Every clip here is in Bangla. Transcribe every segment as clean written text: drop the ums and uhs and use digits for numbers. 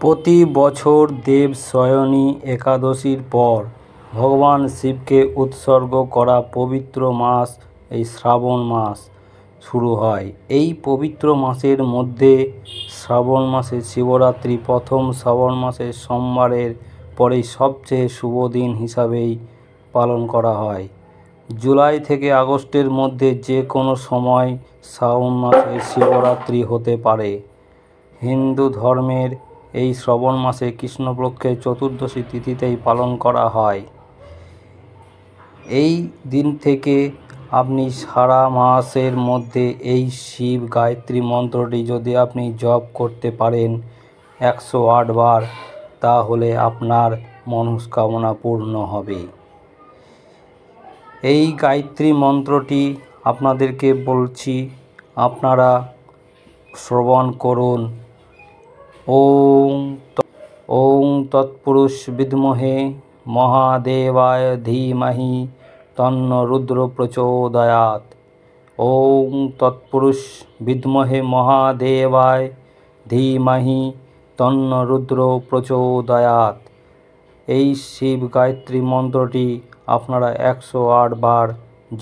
প্রতি বছর দেবশয়নী একাদশীর পর ভগবান শিবকে উৎসর্গ করা পবিত্র মাস এই শ্রাবণ মাস শুরু হয়। এই পবিত্র মাসের মধ্যে শ্রাবণ মাসে শিবরাত্রি প্রথম শ্রাবণ মাসের সোমবারের পরেই সবচেয়ে শুভ দিন হিসাবেই পালন করা হয়। জুলাই থেকে আগস্টের মধ্যে যে কোনো সময় শ্রাবণ মাসে শিবরাত্রি হতে পারে। হিন্দু ধর্মের এই শ্রাবণ মাসে কৃষ্ণপক্ষের চতুর্দশী তিথিতেই পালন করা হয়। এই দিন থেকে আপনি সারা মাসের মধ্যে এই শিব গায়ত্রী মন্ত্রটি যদি আপনি জপ করতে পারেন 108 বার, তাহলে আপনার মনস্কামনা পূর্ণ হবে। এই গায়ত্রী মন্ত্রটি আপনাদেরকে বলছি, আপনারা শ্রবণ করুন। ওং তৎপুরুষ বিদ্মহে মহাদেবায় ধীমহি তন্ন রুদ্র প্রচোদয়াৎ। ওং তৎপুরুষ বিদ্মহে মহাদেবায় ধীমহি তন্ন রুদ্র প্রচোদয়াৎ। এই শিব গায়ত্রী মন্ত্রটি আপনারা 108 বার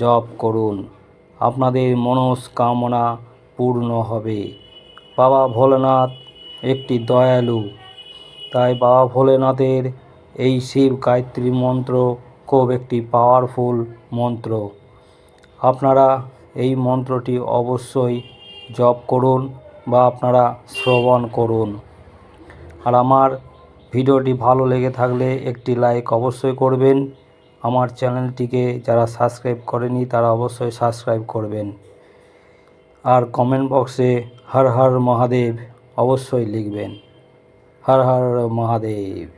জপ করুন, আপনাদের মনস্কামনা পূর্ণ হবে। বাবা ভোলেনাথ একটি দয়ালু, তাই বাবা ভোলেনাথের এই শিব গায়ত্রী মন্ত্র খুব একটি পাওয়ারফুল মন্ত্র। আপনারা এই মন্ত্রটি অবশ্যই জপ করুন বা আপনারা শ্রবণ করুন। আর আমার ভিডিওটি ভালো লেগে থাকলে একটি লাইক অবশ্যই করবেন। আমার চ্যানেলটিকে যারা সাবস্ক্রাইব করেনি তারা অবশ্যই সাবস্ক্রাইব করবেন। আর কমেন্ট বক্সে হর হর মহাদেব অবশ্যই লিখবেন। হর হর মহাদেব।